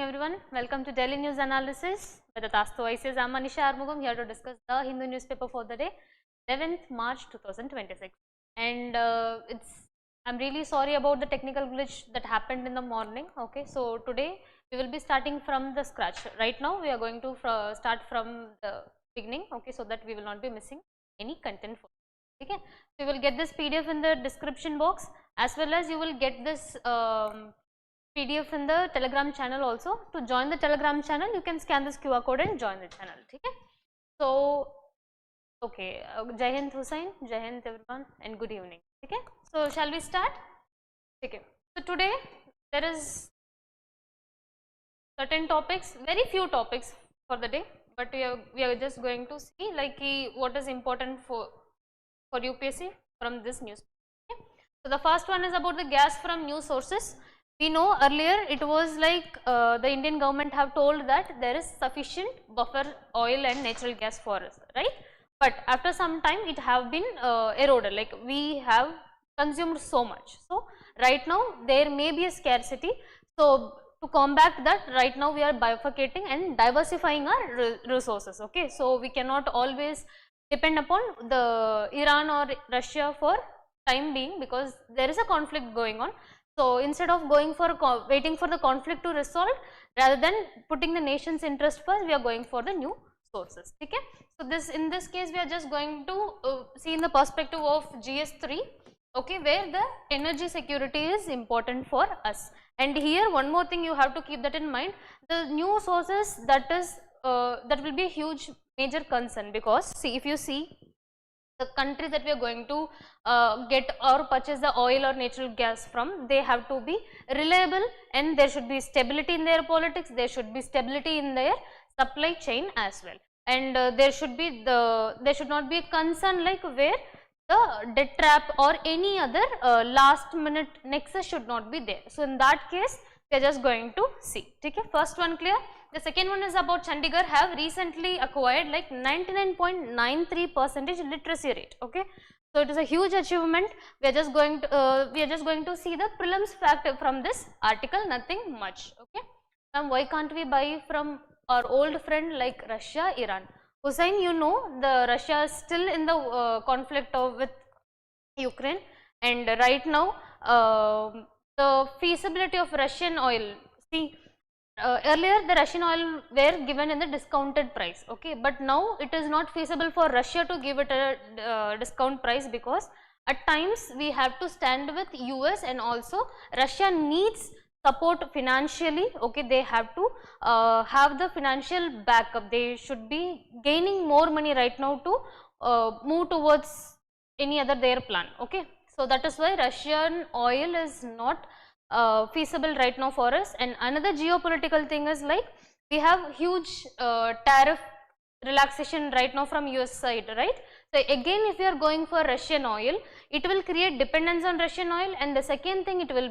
everyone. Welcome to Daily News Analysis by Tathastu ICS. I am Manisha here to discuss the Hindu newspaper for the day 11th March 2026. And I'm really sorry about the technical glitch that happened in the morning. Okay, so today we will be starting from the scratch. Right now we are going to start from the beginning. Okay, so that we will not be missing any content for. Okay, so you will get this PDF in the description box, as well as you will get this PDF in the Telegram channel also. To join the Telegram channel, you can scan this QR code and join the channel. Okay, so okay, Jai Hind Hussain, Jai Hind everyone, and good evening. Okay, so shall we start? Okay, so today there is certain topics, very few topics for the day, but we are just going to see like what is important for UPSC from this news. Okay. So the first one is about the gas from new sources. We know earlier it was like the Indian government have told that there is sufficient buffer oil and natural gas for us, right? But after some time it have been eroded, like we have consumed so much. So right now there may be a scarcity. So to combat that, right now we are bifurcating and diversifying our resources. Okay, so we cannot always depend upon the Iran or Russia for time being, because there is a conflict going on. So instead of going for waiting for the conflict to resolve, rather than putting the nation's interest first, we are going for the new sources. Okay, so in this case we are just going to see in the perspective of GS3. Okay, where the energy security is important for us. And here one more thing you have to keep that in mind: the new sources, that will be a huge major concern, because see, if you see the countries that we are going to get or purchase the oil or natural gas from, they have to be reliable, and there should be stability in their politics, there should be stability in their supply chain as well, and there should not be a concern like where the debt trap or any other last minute nexus should not be there. So in that case we are just going to see. Okay, first one clear. The second one is about Chandigarh have recently acquired like 99.93% literacy rate. Okay, so it is a huge achievement. We are just going to see the prelims fact from this article, nothing much. Okay, now why can't we buy from our old friend like Russia, Iran? Hussain, you know the Russia is still in the conflict with Ukraine, and right now the feasibility of Russian oil, see, earlier the Russian oil were given in the discounted price, okay, but now it is not feasible for Russia to give it a discount price, because at times we have to stand with US, and also Russia needs support financially. Okay, they have to have the financial backup, they should be gaining more money right now to move towards any other their plan. Okay, so that is why Russian oil is not feasible right now for us. And another geopolitical thing is like we have huge tariff relaxation right now from US side, right? So again, if you are going for Russian oil, it will create dependence on Russian oil, and the second thing it will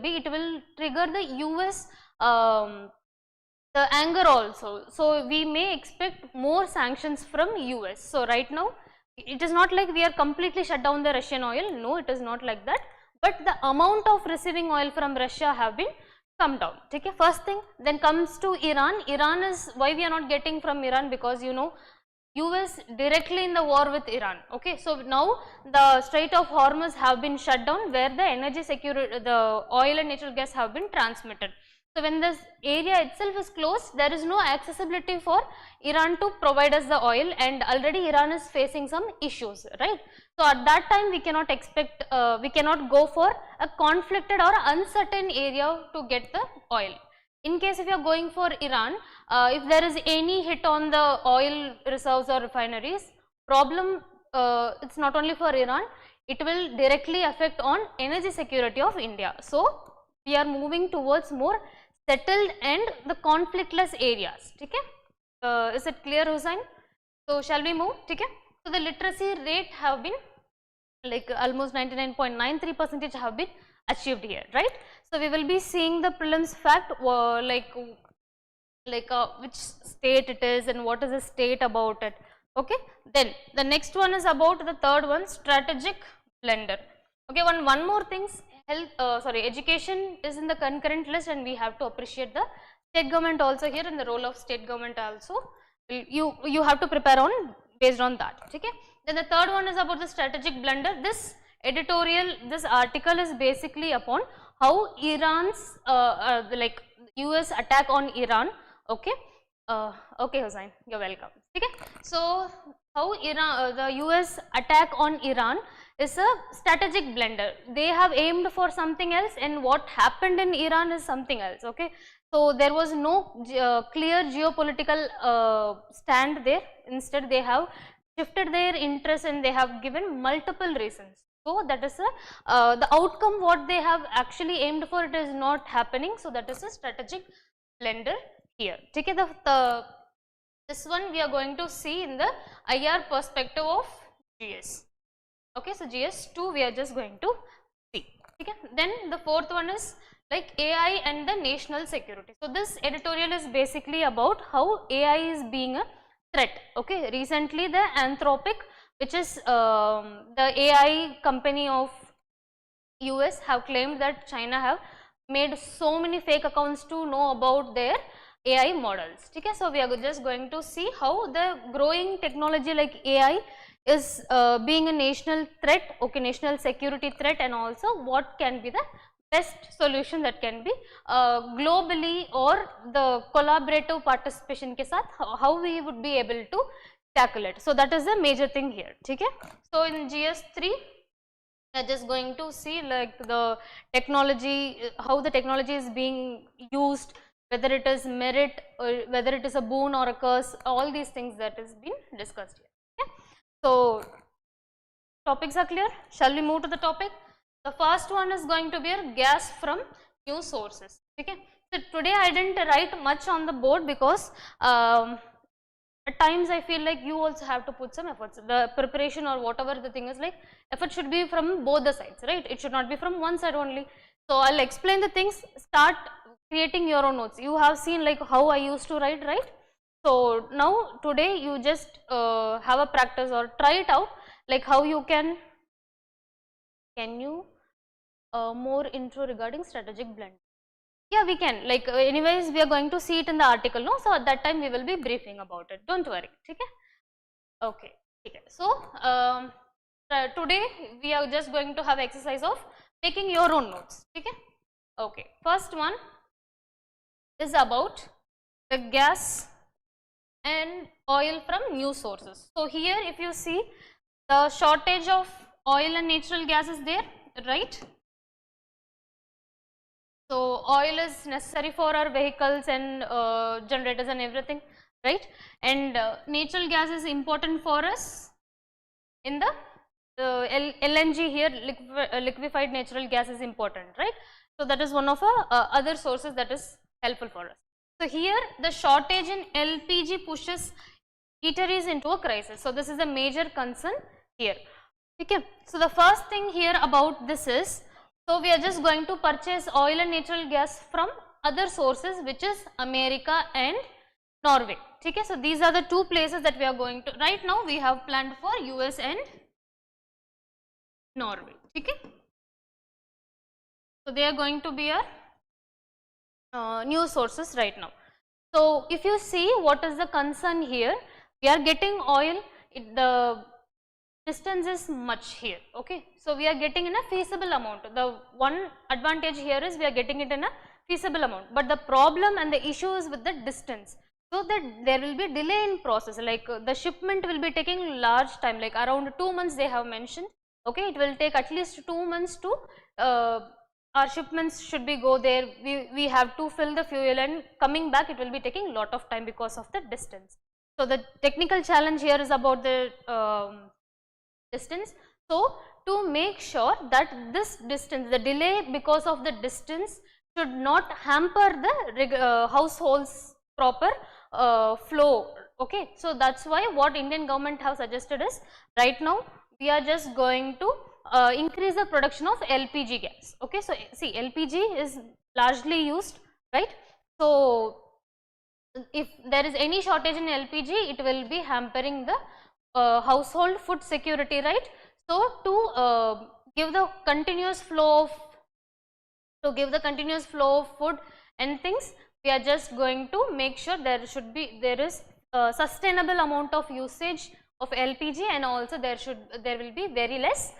trigger the US the anger also. So we may expect more sanctions from US. So right now it is not like we are completely shut down the Russian oil. No, it is not like that. But the amount of receiving oil from Russia have been come down. Okay, first thing. Then comes to Iran. Iran is why we are not getting from Iran, because you know US directly in the war with Iran. Okay, so now the Strait of Hormuz have been shut down, where the energy security, the oil and natural gas have been transmitted. So when this area itself is closed, there is no accessibility for Iran to provide us the oil, and already Iran is facing some issues, right? So at that time we cannot expect, we cannot go for a conflicted or uncertain area to get the oil. In case if you are going for Iran, if there is any hit on the oil reserves or refineries, problem, it's not only for Iran, it will directly affect on energy security of India. So we are moving towards more settled and the conflictless areas. Okay, is it clear, Hussain? So shall we move? Okay, so the literacy rate have been like almost 99.93% have been achieved here, right? So we will be seeing the prelims fact, like which state it is and what is the state about it. Okay, then the next one is about the third one, strategic blunder. Okay, one more thing, education is in the concurrent list, and we have to appreciate the state government also here, in the role of state government also, you have to prepare on based on that. Okay. Then the third one is about the strategic blunder. This editorial, this article is basically upon how Iran's like US attack on Iran. Okay. Okay, Hussain, you're welcome. Okay. So how Iran, the US attack on Iran is a strategic blunder. They have aimed for something else, and what happened in Iran is something else. Okay. So there was no clear geopolitical stand there. Instead, they have shifted their interest and they have given multiple reasons. So that is the outcome what they have actually aimed for, it is not happening. So that is a strategic blunder here. Okay, this one we are going to see in the IR perspective of GS. Okay, so GS2 we are just going to see. Okay, then the fourth one is like AI and the national security. So this editorial is basically about how AI is being a threat. Okay, recently the Anthropic, which is the AI company of US, have claimed that China have made so many fake accounts to know about their AI models. Okay, so we are just going to see how the growing technology like AI is being a national threat, okay, national security threat, and also what can be the best solution that can be globally or the collaborative participation ke saath, how we would be able to tackle it. So that is the major thing here. Okay. So in GS3 we are just going to see like the technology, how the technology is being used, whether it is merit or whether it is a boon or a curse, all these things that is being discussed here. Okay. So topics are clear. Shall we move to the topic? The first one is going to be a gas from new sources. Okay. So today I didn't write much on the board because at times I feel like you also have to put some efforts. The preparation or whatever the thing is, like effort should be from both the sides, right? It should not be from one side only. So I'll explain the things. Start creating your own notes. You have seen like how I used to write, right? So now today you just have a practice or try it out, like how you can you more intro regarding strategic blunder? Yeah, we can, like anyways we are going to see it in the article, no? So at that time we will be briefing about it, don't worry. Okay, okay. So today we are just going to have exercise of taking your own notes. Okay, first one is about the gas and oil from new sources. So here if you see, the shortage of oil and natural gas is there, right? So oil is necessary for our vehicles and generators and everything, right? And natural gas is important for us in the LNG here, liquefied natural gas is important, right? So that is one of our other sources that is helpful for us. So here the shortage in LPG pushes eateries into a crisis. So this is a major concern here. Okay. So the first thing here about this is, so we are just going to purchase oil and natural gas from other sources, which is America and Norway. Okay. So these are the two places that we are going to, right now we have planned for US and Norway. Okay. So they are going to be our new sources right now. So if you see what is the concern here, we are getting oil, the distance is much here. Okay. So we are getting in a feasible amount. The one advantage here is we are getting it in a feasible amount, but the problem and the issue is with the distance. So that there will be delay in process, like the shipment will be taking large time, like around 2 months they have mentioned. Okay, it will take at least 2 months to our shipments should be go there. We have to fill the fuel, and coming back it will be taking lot of time because of the distance. So the technical challenge here is about the distance. So to make sure that this distance, the delay because of the distance should not hamper the households proper flow. Okay. So that's why what Indian government have suggested is, right now we are just going to increase the production of LPG gas. Okay. So see, LPG is largely used, right? So if there is any shortage in LPG, it will be hampering the household food security, right? So to give the continuous flow of food and things, we are just going to make sure there is sustainable amount of usage of LPG, and also there will be very less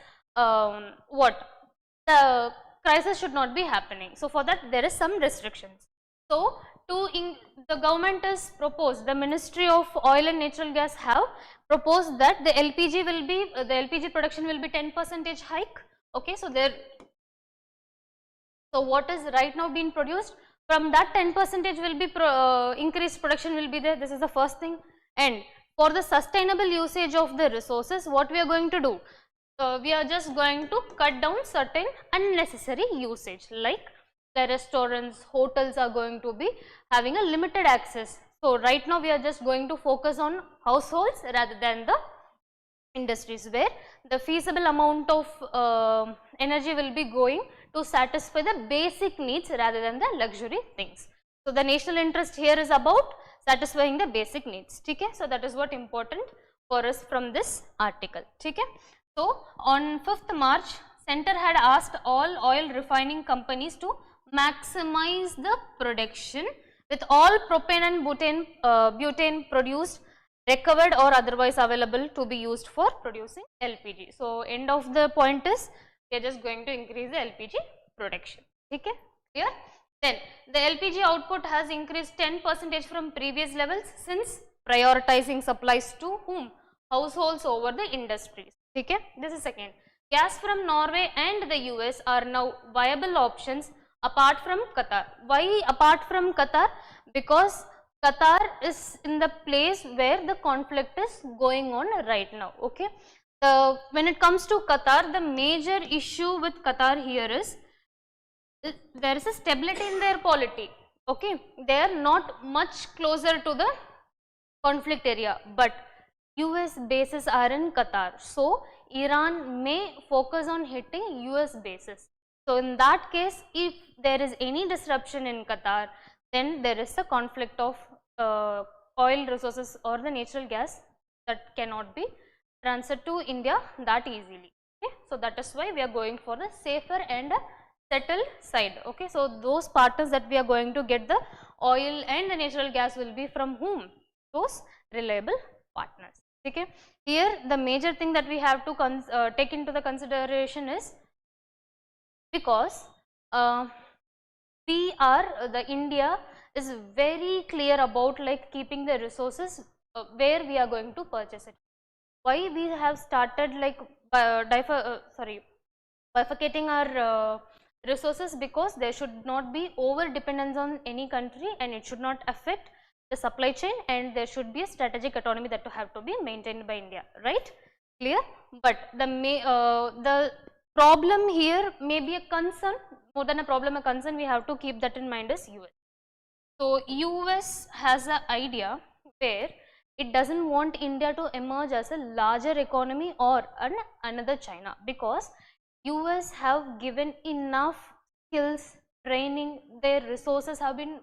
the crisis should not be happening. So for that there is some restrictions. So the government has proposed, the Ministry of Oil and Natural Gas have proposed that the LPG production will be 10% hike. Okay, so what is right now being produced, from that 10% will be increased production will be there. This is the first thing. And for the sustainable usage of the resources, what we are going to do, we are just going to cut down certain unnecessary usage, like the restaurants, hotels are going to be having a limited access. So right now we are just going to focus on households rather than the industries, where the feasible amount of energy will be going to satisfy the basic needs rather than the luxury things. So the national interest here is about satisfying the basic needs. Okay? So that is what important for us from this article. Okay? So on 5th March, Center had asked all oil refining companies to maximize the production, with all propane and butane produced, recovered or otherwise available to be used for producing LPG. So end of the point is we are just going to increase the LPG production. Okay, clear? Then the LPG output has increased 10% from previous levels, since prioritizing supplies to whom? Households over the industries. Okay, this is second. Gas from Norway and the US are now viable options apart from Qatar. Why apart from Qatar? Because Qatar is in the place where the conflict is going on right now. Okay, when it comes to Qatar, the major issue with Qatar here is there is a stability in their polity. Okay, they are not much closer to the conflict area, but US bases are in Qatar. So Iran may focus on hitting US bases. So in that case, if there is any disruption in Qatar, then there is a conflict of oil resources or the natural gas that cannot be transferred to India that easily. Okay? So that is why we are going for the safer and settled side. Okay? So those partners that we are going to get the oil and the natural gas will be from whom? Those reliable partners. Okay? Here the major thing that we have to take into the consideration is, because India is very clear about like keeping the resources where we are going to purchase it. Why we have started like bifurcating our resources? Because there should not be over dependence on any country, and it should not affect the supply chain, and there should be a strategic autonomy that have to be maintained by India, right? Clear? But the problem here may be a concern, more than a problem, a concern. We have to keep that in mind is US. So US has an idea where it doesn't want India to emerge as a larger economy or another China, because US have given enough skills, training, their resources have been,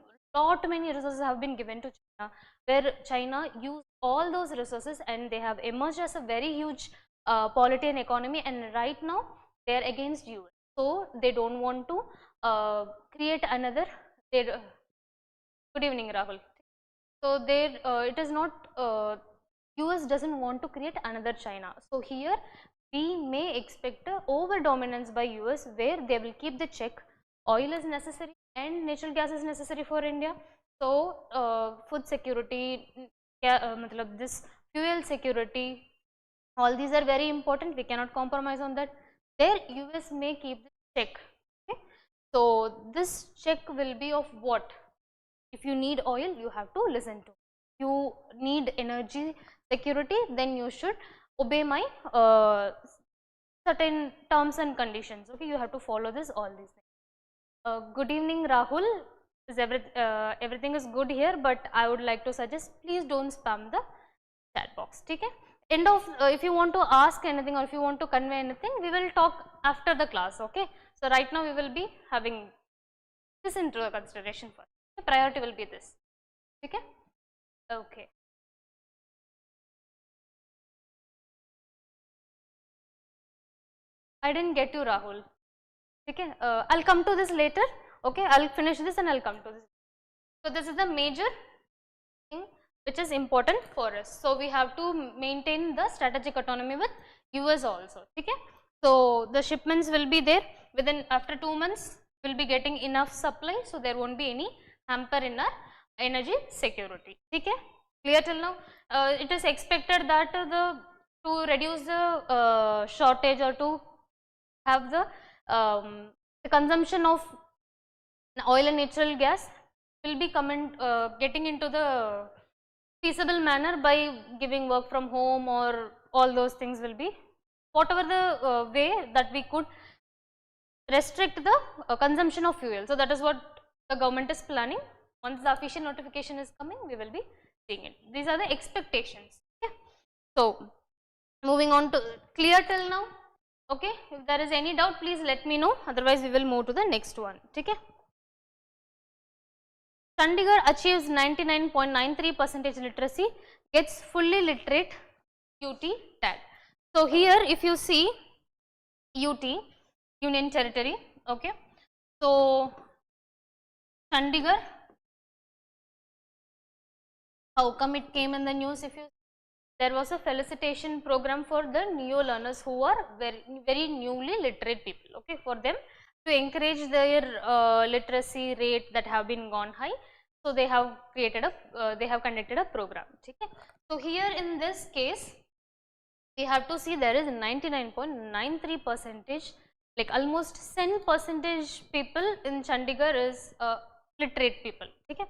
many resources have been given to China, where China use all those resources and they have emerged as a very huge polity and economy, and right now they are against US. So they don't want to create another. Good evening, Rahul. So it is not, US doesn't want to create another China. So here we may expect a over dominance by US, where they will keep the check. Oil is necessary and natural gas is necessary for India. So food security, this fuel security, all these are very important. We cannot compromise on that. There US may keep the check. Okay? So this check will be of what? If you need oil, you have to listen to. You need energy security, then you should obey my certain terms and conditions. Okay, you have to follow this, all these things. Good evening, Rahul. Everything is good here, but I would like to suggest, please don't spam the chat box. Okay? End of, if you want to ask anything or if you want to convey anything, we will talk after the class. Okay? So right now we will be having this into consideration first. The priority will be this. Okay? Okay. I didn't get you, Rahul. Okay, I'll come to this later. Okay, I'll finish this and I'll come to this. So this is the major thing which is important for us. So we have to maintain the strategic autonomy with US also. Okay? So the shipments will be there within after 2 months, we will be getting enough supply, so there won't be any hamper in our energy security. Okay? Clear till now? It is expected that to reduce the shortage or to have the consumption of oil and natural gas will be getting into the feasible manner by giving work from home, or all those things will be whatever the way that we could restrict the consumption of fuel. So that is what the government is planning. Once the official notification is coming, we will be seeing it. These are the expectations. Okay. So moving on to clear till now. Okay. If there is any doubt, please let me know. Otherwise, we will move to the next one. Okay. Chandigarh achieves 99.93% literacy, gets fully literate UT tag. So here, if you see UT, Union Territory, okay. So Chandigarh, how come it came in the news? If you, there was a felicitation program for the neo learners who are very newly literate people, okay, for them to encourage their literacy rate that have been gone high. So they have created a they have conducted a program. Okay. So here in this case, we have to see there is 99.93%, like almost 10% people in Chandigarh is literate people. Okay.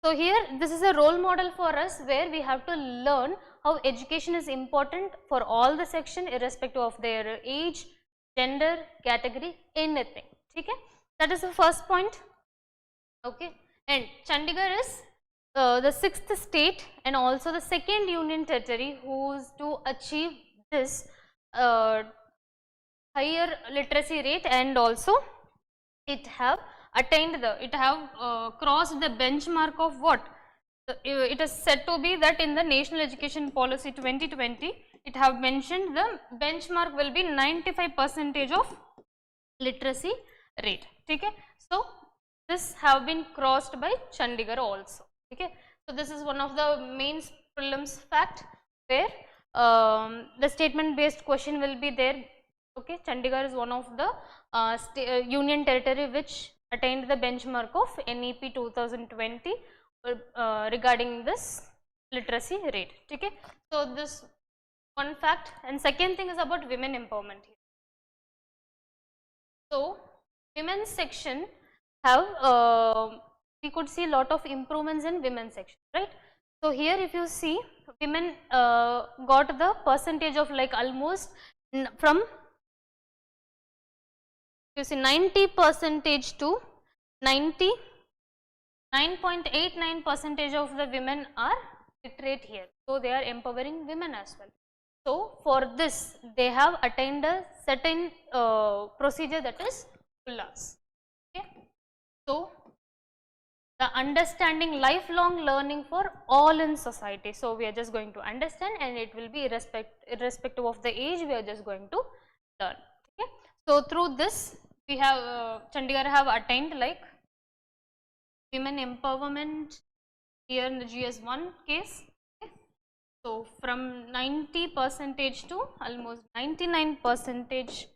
So here this is a role model for us, where we have to learn how education is important for all the section irrespective of their age, gender, category, anything. Okay. That is the first point. Okay. And Chandigarh is the 6th state and also the 2nd union territory who's to achieve this higher literacy rate, and also it have attained the, it have crossed the benchmark of what? It is said to be that in the National Education Policy 2020, it have mentioned the benchmark will be 95% of literacy rate. Okay. So this have been crossed by Chandigarh also. Okay. So this is one of the main prelims fact, where the statement based question will be there. Okay. Chandigarh is one of the union territory which attained the benchmark of NEP 2020 regarding this literacy rate. Okay. So this one fact, and second thing is about women empowerment here. So women's section have we could see lot of improvements in women's section, right? So here if you see, women got the percentage of like almost from, you see, 90% to 99.89% of the women are literate here. So they are empowering women as well. So for this they have attained a certain procedure, that is ULAS. Okay. So the understanding lifelong learning for all in society. So we are just going to understand, and it will be irrespective of the age, we are just going to learn. Okay. So through this we have Chandigarh have attained like women empowerment here in the GS1 case. Okay. So from 90% to almost 99%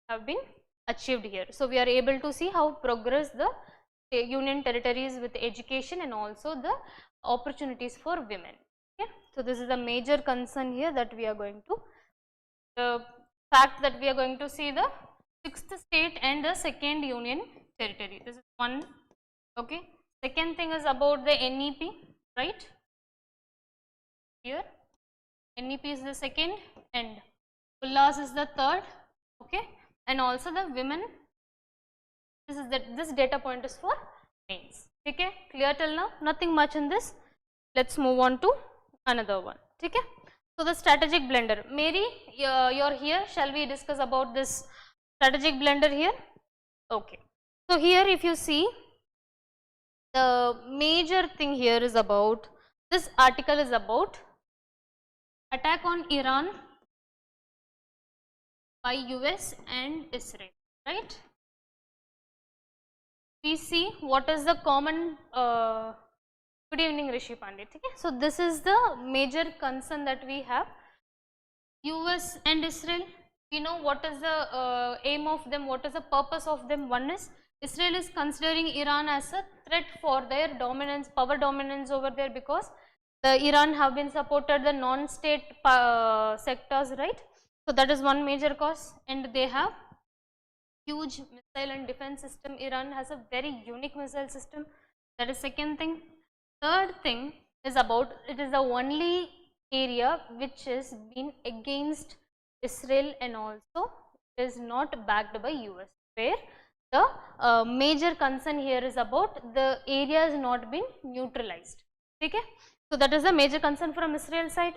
have been achieved here. So we are able to see how progress the union territories with education and also the opportunities for women. Okay. So this is the major concern here that we are going to, the fact that we are going to see the 6th state and the 2nd union territory. This is one. Okay. Second thing is about the NEP, right? Here NEP is the second and ULAS is the third. Okay. And also the women, this is this data point is for mains. Okay. Clear till now? Nothing much in this. Let's move on to another one. Okay. So the strategic blunder. Mary, you're here. Shall we discuss about this strategic blunder here? Okay. So here if you see, the major thing here is about, this article is about attack on Iran by US and Israel, right? We see what is the common Good evening, Rishi Pandit. Okay? So this is the major concern that we have. US and Israel, we know what is the aim of them, what is the purpose of them. One is Israel is considering Iran as a threat for their dominance, power dominance over there, because the Iran have been supported the non-state sectors, right. So that is one major cause, and they have huge missile and defense system. Iran has a very unique missile system. That is second thing. Third thing is about, it is the only area which is been against Israel and also is not backed by US, where the major concern here is about the area has not been neutralized. Okay? So that is the major concern from Israel side.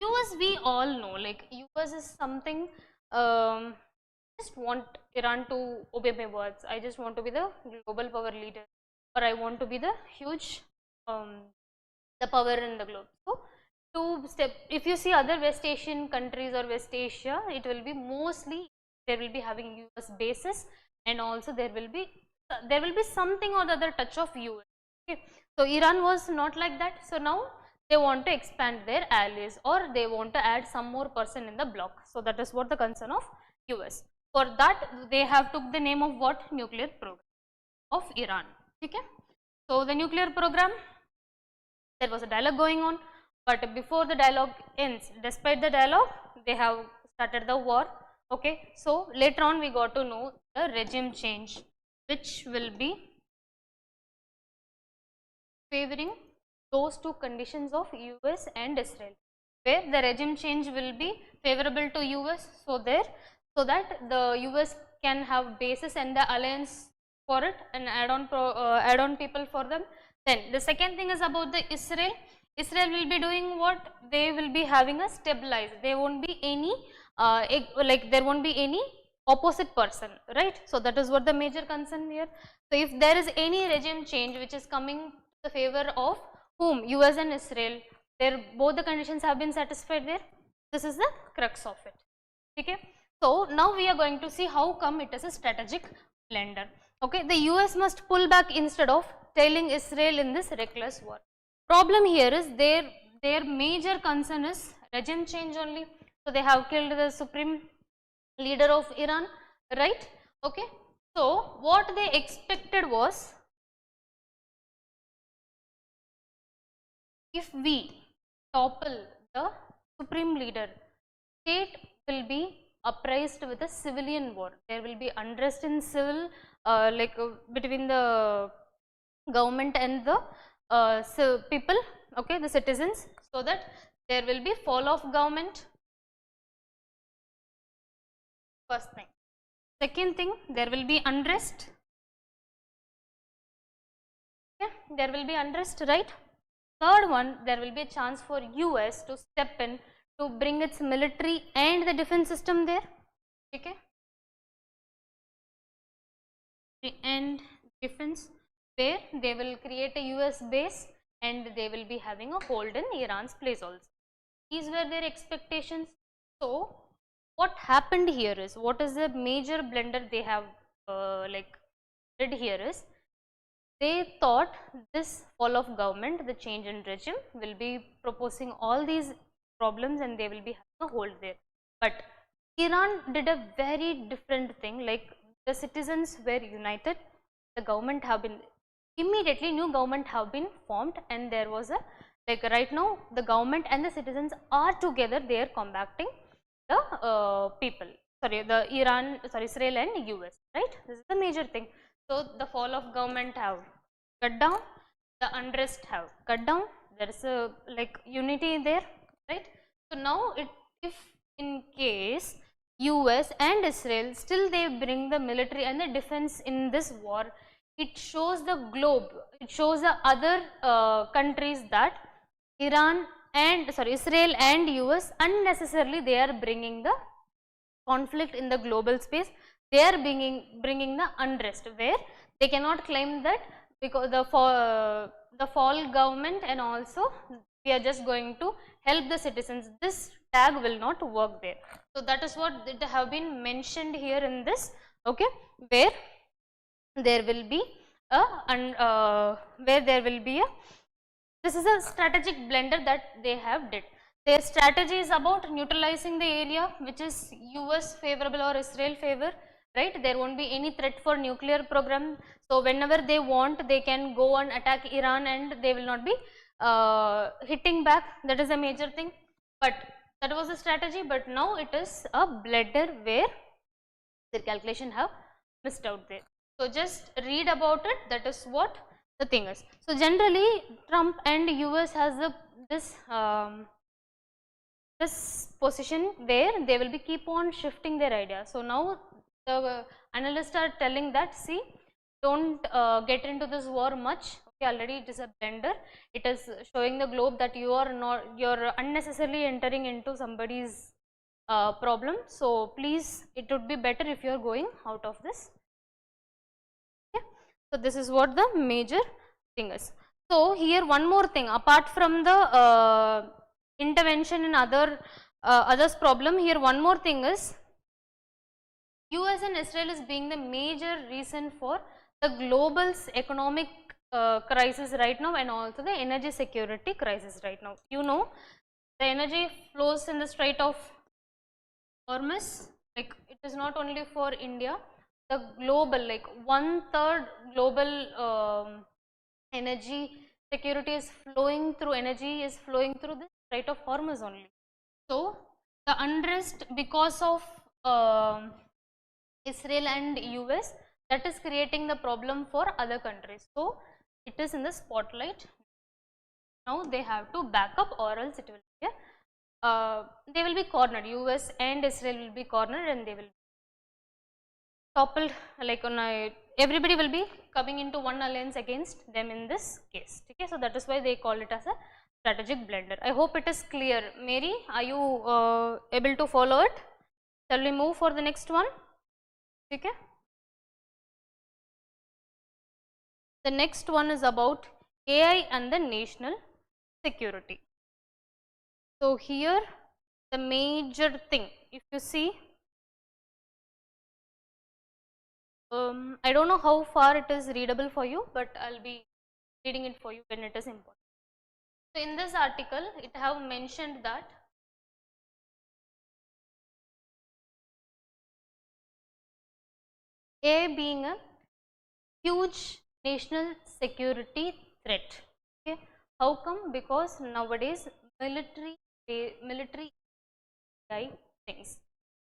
US, we all know, like US is something, just want Iran to obey my words. I just want to be the global power leader, or I want to be the huge, the power in the globe. So to step, if you see other West Asian countries or West Asia, it will be mostly they will be having US bases, and also there will be something or the other touch of US. Okay. So Iran was not like that. So now they want to expand their allies, or they want to add some more person in the block. So that is what the concern of US. For that, they have took the name of what? Nuclear program of Iran. Okay. So the nuclear program, there was a dialogue going on, but before the dialogue ends, despite the dialogue, they have started the war. Okay. So later on we got to know the regime change, which will be favoring those two conditions of US and Israel, where the regime change will be favorable to US, so that the US can have bases and the alliance for it, and add on people for them. Then the second thing is about the Israel. Israel will be doing what? They will be having a stabilized. There won't be any there won't be any opposite person, right? So that is what the major concern here. So if there is any regime change which is coming the favor of whom? US and Israel, there both the conditions have been satisfied there. This is the crux of it. Okay. So now we are going to see how come it is a strategic blunder. Okay. The US must pull back instead of tailing Israel in this reckless war. Problem here is their major concern is regime change only. So they have killed the supreme leader of Iran, right? Okay. So what they expected was, if we topple the supreme leader, state will be uprised with a civilian war. There will be unrest in civil, between the government and the people, okay, the citizens, so that there will be fall of government. First thing. Second thing, there will be unrest. Okay, there will be unrest, right? Third one, there will be a chance for US to step in to bring its military and the defense system there. Okay, and defense, where they will create a US base and they will be having a hold in Iran's place also. These were their expectations. So what happened here is, what is the major blunder they have did here is, they thought this fall of government, the change in regime will be proposing all these problems and they will be having a hold there. But Iran did a very different thing, like the citizens were united, the government have been, immediately new government have been formed, and there was a, like right now the government and the citizens are together, they are combating the people, Israel and US, right? This is the major thing. So the fall of government have cut down, the unrest have cut down, there is a unity there, right? So now if in case US and Israel still they bring the military and the defense in this war, it shows the globe, it shows the other countries that Israel and US unnecessarily they are bringing the conflict in the global space, they are bringing the unrest, where they cannot claim that because the fall government and also we are just going to help the citizens, this tag will not work there. So that is what it have been mentioned here in this, okay, where there will be a This is a strategic blunder that they have did. Their strategy is about neutralizing the area which is US favorable or Israel favor, right? There won't be any threat for nuclear program. So whenever they want, they can go and attack Iran and they will not be hitting back. That is a major thing. But that was a strategy, but now it is a blunder where their calculation have missed out there. So just read about it, that is what the thing is. So generally Trump and US has this position where they will be keep on shifting their idea. So now the analysts are telling that, see, don't get into this war much. Okay, already it is a blunder. It is showing the globe that you are unnecessarily entering into somebody's problem. So please, it would be better if you are going out of this. Okay. So this is what the major thing is. So here one more thing, apart from the intervention in others problem, here one more thing is US and Israel is being the major reason for the global economic crisis right now, and also the energy security crisis right now. You know, the energy flows in the Strait of Hormuz, like it is not only for India, the global, like 1/3 global energy security is flowing through, energy is flowing through the Strait of Hormuz only. So the unrest because of Israel and US, that is creating the problem for other countries. So it is in the spotlight. Now they have to back up, or else it will be they will be cornered. US and Israel will be cornered and they will be toppled, like everybody will be coming into one alliance against them in this case. Okay, so that is why they call it as a strategic blunder. I hope it is clear. Mary, are you able to follow it? Shall we move for the next one? Okay. The next one is about AI and the national security. So here the major thing, if you see, I don't know how far it is readable for you, but I'll be reading it for you when it is important. So in this article, it have mentioned that AI being a huge national security threat. Okay, how come? Because nowadays military AI things.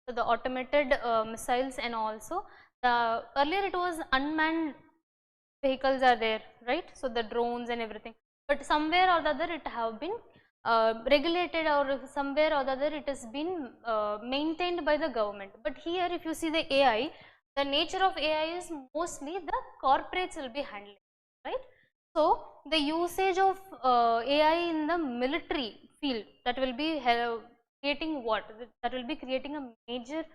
So the automated missiles, and also the earlier it was unmanned vehicles are there, right? So the drones and everything, but somewhere or the other it have been regulated, or somewhere or the other it has been maintained by the government. But here if you see the AI, the nature of AI is mostly the corporates will be handling, right? So the usage of AI in the military field, that will be creating what? That will be creating a major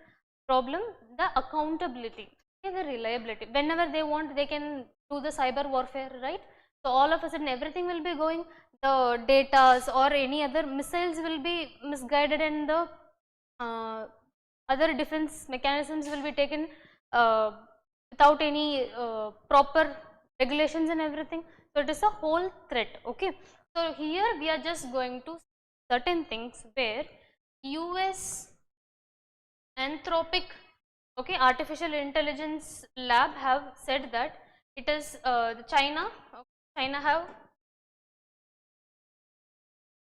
problem, the accountability, okay, the reliability. Whenever they want, they can do the cyber warfare, right? So all of a sudden everything will be going, the datas or any other missiles will be misguided, and the other defense mechanisms will be taken without any proper regulations and everything. So it is a whole threat. Okay, so here we are just going to certain things where US Anthropic, okay, artificial intelligence lab have said that it is China have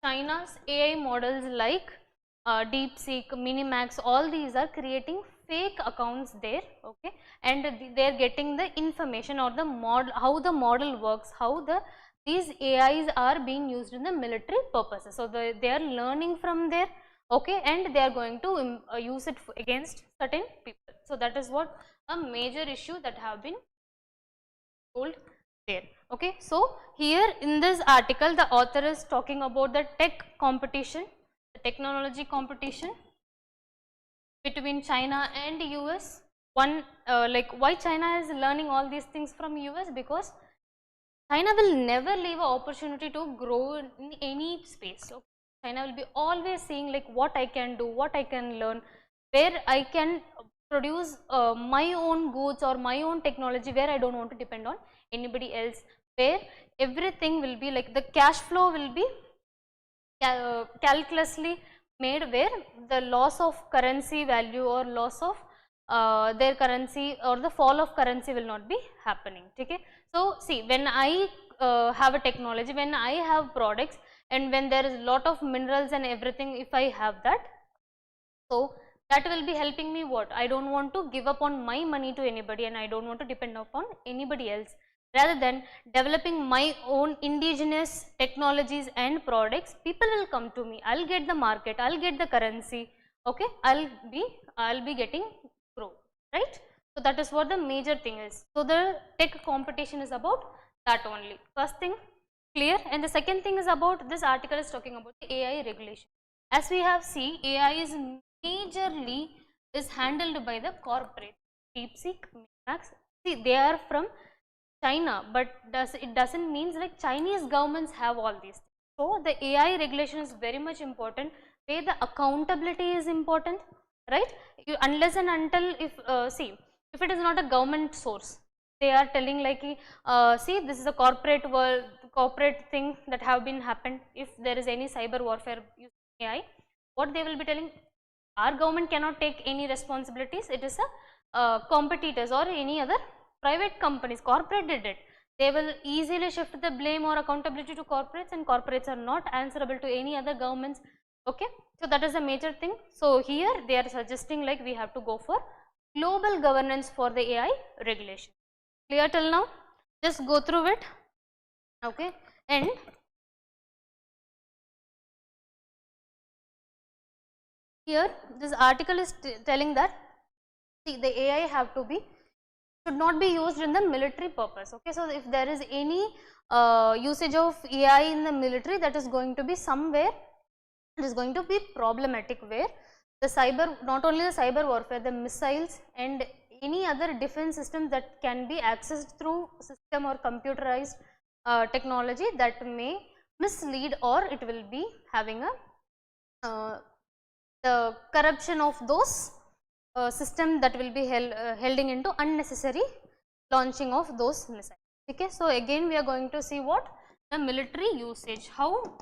China's AI models like DeepSeek, Minimax, all these are creating fake accounts there, okay, and they are getting the information or the model, how the model works, how these AIs are being used in the military purposes. So they are learning from there, okay, and they are going to use it against certain people. So that is what a major issue that have been told there. Okay, so here in this article the author is talking about the tech competition, the technology competition between China and US. One like why China is learning all these things from US, because China will never leave an opportunity to grow in any space. So China will be always saying like what I can do, what I can learn, where I can produce my own goods or my own technology, where I don't want to depend on anybody else. where everything will be like the cash flow will be calculously made, where the loss of currency value or loss of their currency or the fall of currency will not be happening. Okay. So, see, when I have a technology, when I have products, and when there is lot of minerals and everything, if I have that, so that will be helping me what? I don't want to give up on my money to anybody, and I don't want to depend upon anybody else. Rather than developing my own indigenous technologies and products, people will come to me. I'll get the market, I'll get the currency, okay, I'll be getting grow, right? So that is what the major thing is. So the tech competition is about that only. First thing clear, and the second thing is about, this article is talking about the AI regulation. As we have seen, AI is majorly is handled by the corporate, DeepSeek, Max. See, they are from China, but it doesn't mean like Chinese governments have all these things. So the AI regulation is very much important, where the accountability is important, right? Unless and until, if see, if it is not a government source, they are telling like, see, this is a corporate world, corporate thing that have been happened. If there is any cyber warfare using AI, what they will be telling, our government cannot take any responsibilities. It is a competitors or any other private companies, corporate did it. They will easily shift the blame or accountability to corporates, and corporates are not answerable to any other governments. Okay. So that is a major thing. So here they are suggesting like we have to go for global governance for the AI regulation. Clear till now? Just go through it. Okay. And here this article is telling that, see, the AI have to be, should not be used in the military purpose. Okay. So if there is any usage of AI in the military, that is going to be somewhere, it is going to be problematic, where the cyber, not only the cyber warfare, the missiles and any other defense system that can be accessed through system or computerized technology, that may mislead, or it will be having a the corruption of those system that will be holding into unnecessary launching of those missiles. Okay. So again we are going to see what? The military usage, how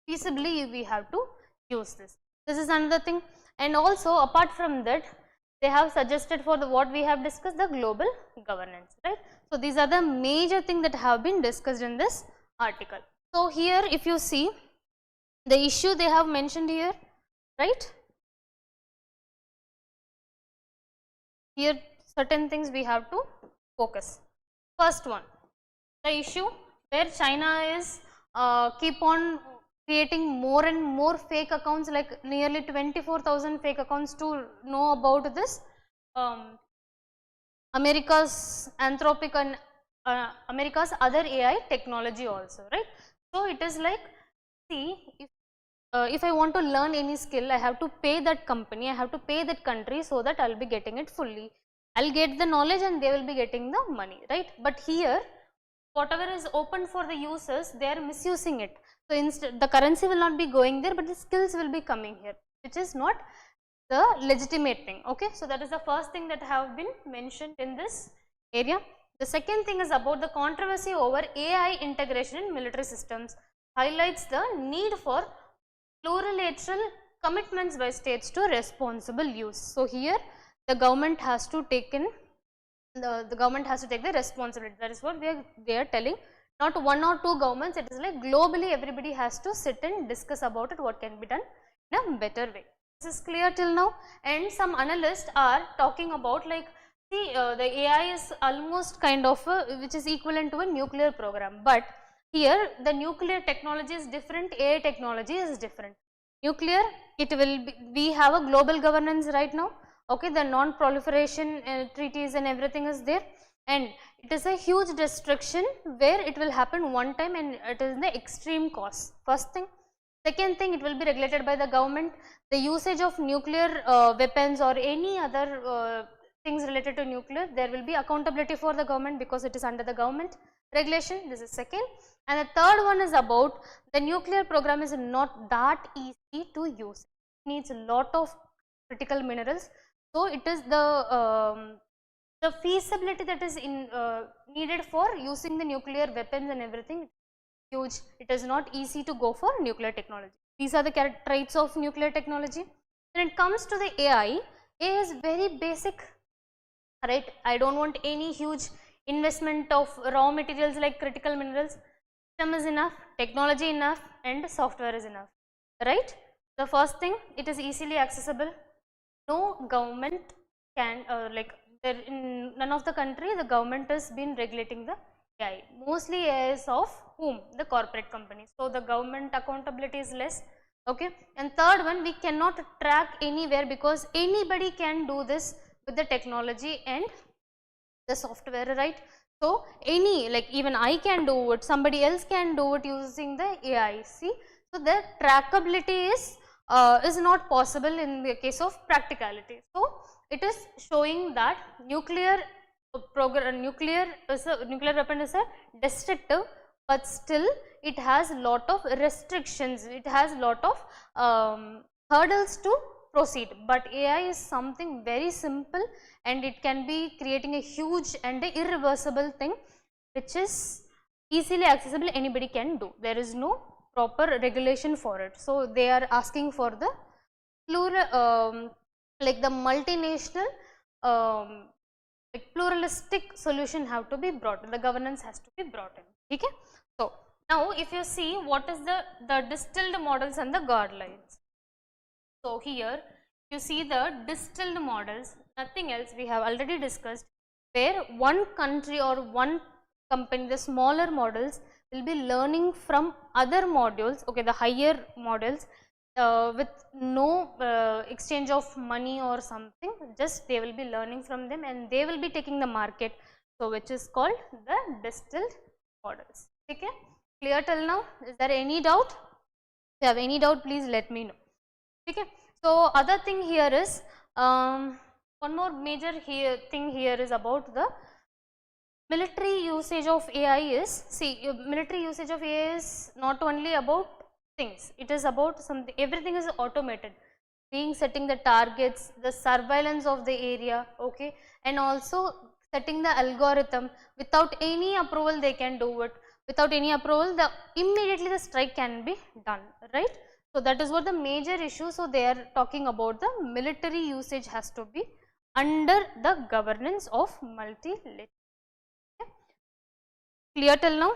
feasibly we have to use this. This is another thing. And also apart from that, they have suggested for the what we have discussed, the global governance, right. So these are the major things that have been discussed in this article. So here if you see the issue they have mentioned here, right, here certain things we have to focus. First one, the issue where China is keep on creating more and more fake accounts, like nearly 24,000 fake accounts to know about this America's Anthropic and America's other AI technology also, right. So it is like, see, if I want to learn any skill, I have to pay that company, I have to pay that country, so that I will be getting it fully. I will get the knowledge and they will be getting the money, right. But here whatever is open for the users, they are misusing it. So instead the currency will not be going there, but the skills will be coming here, which is not the legitimate thing. Okay. So that is the first thing that have been mentioned in this area. The second thing is about the controversy over AI integration in military systems, highlights the need for plurilateral commitments by states to responsible use. So here the government has to take in, the government has to take the responsibility. That is what they are telling. Not one or two governments, it is like globally everybody has to sit and discuss about it, what can be done in a better way. This is clear till now. And some analysts are talking about like, see, the AI is almost kind of which is equivalent to a nuclear program, but here the nuclear technology is different, AI technology is different. Nuclear, it will be, we have a global governance right now. Okay, the non-proliferation treaties and everything is there, and it is a huge restriction where it will happen one time, and it is the extreme cost. First thing. Second thing, it will be regulated by the government. The usage of nuclear weapons or any other things related to nuclear, there will be accountability for the government because it is under the government regulation. This is second. And the third one is about the nuclear program is not that easy to use. It needs a lot of critical minerals. So it is the the feasibility that is needed for using the nuclear weapons and everything huge. It is not easy to go for nuclear technology. These are the traits of nuclear technology. When it comes to the AI is very basic, right? I don't want any huge investment of raw materials like critical minerals. System is enough, technology enough, and software is enough, right? The first thing, it is easily accessible. No government can like there in none of the country the government has been regulating the AI. Mostly AI is of whom? The corporate companies. So the government accountability is less. Okay. And third one, we cannot track anywhere because anybody can do this with the technology and the software, right? So any, like even I can do it, somebody else can do it using the AI. See, so the trackability is not possible in the case of practicality. So it is showing that nuclear nuclear weapon is a destructive, but still it has lot of restrictions, it has lot of hurdles to proceed, but AI is something very simple and it can be creating a huge and a irreversible thing which is easily accessible, anybody can do. There is no proper regulation for it. So they are asking for the plural like the multinational like pluralistic solution have to be brought in, the governance has to be brought in. Okay? So now if you see what is the distilled models and the guidelines. So here you see the distilled models, nothing else, we have already discussed, where one country or one company, the smaller models will be learning from other modules, okay, the higher models with no exchange of money or something, just they will be learning from them and they will be taking the market. So which is called the distilled models. Okay, clear till now? Is there any doubt? If you have any doubt, please let me know. Okay. So other thing here is one more major thing here is about the military usage of AI is, see, military usage of AI is not only about things, it is about something, everything is automated, being setting the targets, the surveillance of the area, okay, and also setting the algorithm. Without any approval they can do it, without any approval immediately the strike can be done, right? So that is what the major issue. So they are talking about the military usage has to be under the governance of multilateral. Okay. Clear till now?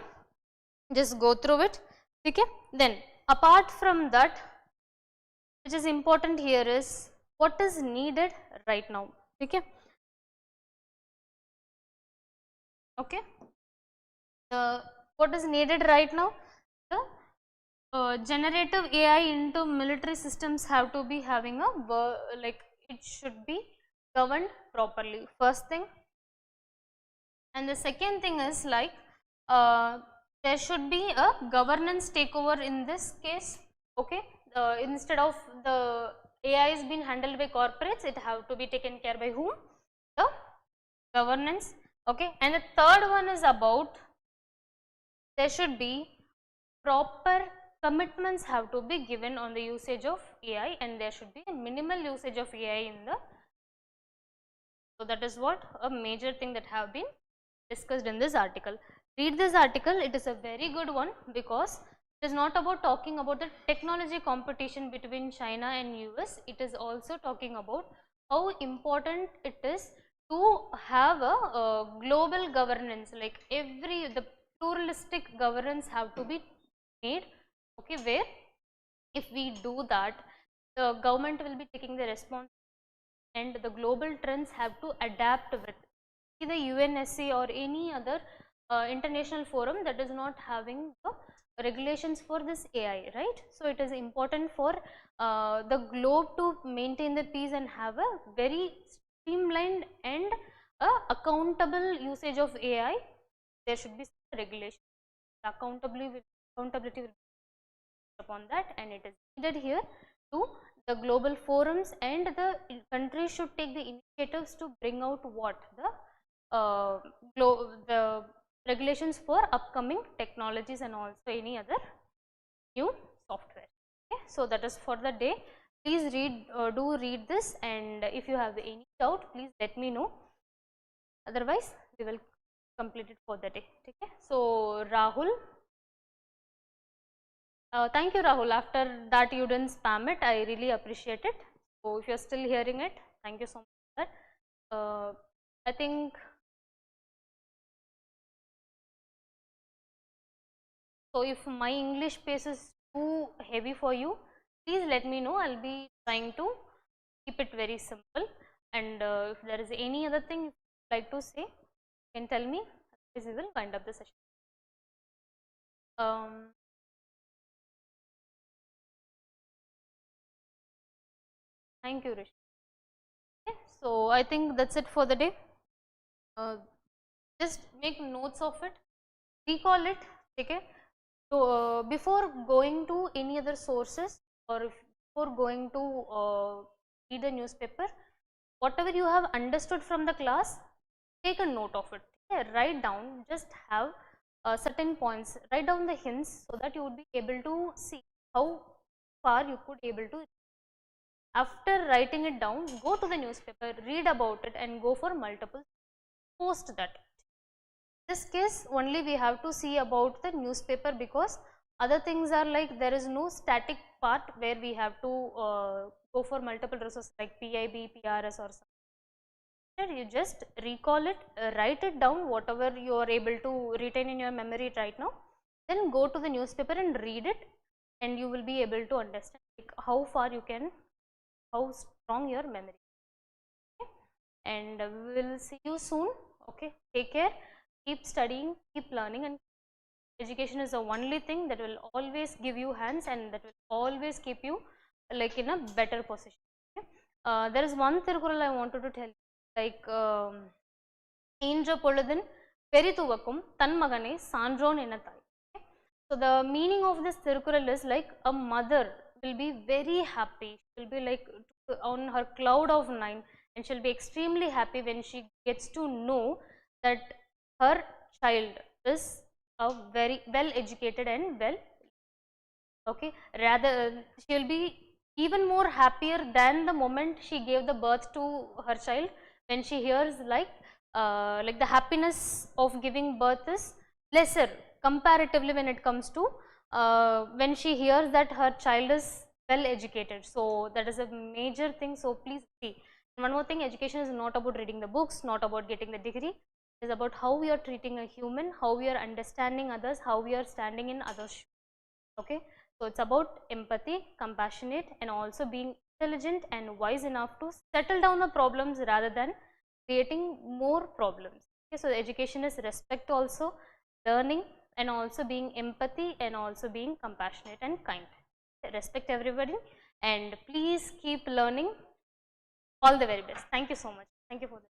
Just go through it. Okay. Then apart from that, which is important here is what is needed right now. Okay. Okay. What is needed right now? The generative AI into military systems have to be having a like it should be governed properly. First thing, and the second thing is like there should be a governance takeover in this case. Okay, instead of the AI is being handled by corporates, it have to be taken care by whom? The governance. Okay, and the third one is about there should be proper commitments have to be given on the usage of AI and there should be a minimal usage of AI in the. So that is what a major thing that have been discussed in this article. Read this article, it is a very good one because it is not about talking about the technology competition between China and US, it is also talking about how important it is to have a global governance, like the pluralistic governance have to be made, okay, where if we do that, the government will be taking the responsibility and the global trends have to adapt with. See the UNSC or any other international forum that is not having the regulations for this AI, right? So it is important for the globe to maintain the peace and have a very streamlined and accountable usage of AI. There should be some regulation. Accountability will upon that, and it is needed here to the global forums, and the countries should take the initiatives to bring out what the regulations for upcoming technologies and also any other new software. Okay, so that is for the day. Please read, do read this, and if you have any doubt, please let me know. otherwise we will complete it for the day. Okay. So Rahul, thank you Rahul, after that you didn't spam it, I really appreciate it. So if you are still hearing it, thank you so much for that. I think so. If my English pace is too heavy for you, please let me know. I'll be trying to keep it very simple. And if there is any other thing you would like to say, you can tell me. Otherwise, we will wind up the session. Thank you, Rishi. Okay, so I think that's it for the day. Just make notes of it, recall it. Okay. So before going to any other sources, or before going to read a newspaper, whatever you have understood from the class, take a note of it. Okay? Write down, just have certain points, write down the hints so that you would be able to see how far you could able to. After writing it down, go to the newspaper, read about it and go for multiple, post that. This case only we have to see about the newspaper, because other things are like there is no static part where we have to go for multiple resources like PIB, PRS or something. You just recall it, write it down whatever you are able to retain in your memory right now, then go to the newspaper and read it, and you will be able to understand like how far you can, how strong your memory. Okay? And we will see you soon. Okay, take care, keep studying, keep learning, and education is the only thing that will always give you hands and that will always keep you like in a better position. Okay? There is one Tirukural I wanted to tell you, like ஈன்ற பொழுதின் பெரிதுவக்கும் தன் மகனை சான்றோன் என தாய். So the meaning of this Tirukural is like a mother will be very happy, she will be like on her cloud of nine, and she will be extremely happy when she gets to know that her child is a very well educated and well, okay, rather she will be even more happier than the moment she gave the birth to her child, when she hears like the happiness of giving birth is lesser comparatively when it comes to when she hears that her child is well educated. So that is a major thing. So please see, one more thing, education is not about reading the books, not about getting the degree, it is about how we are treating a human, how we are understanding others, how we are standing in others' shoes. Okay, so it's about empathy, compassionate, and also being intelligent and wise enough to settle down the problems rather than creating more problems. Okay, so the education is respect also, learning, and also being empathy, and also being compassionate and kind. Respect everybody, and please keep learning. All the very best. Thank you so much. Thank you for this.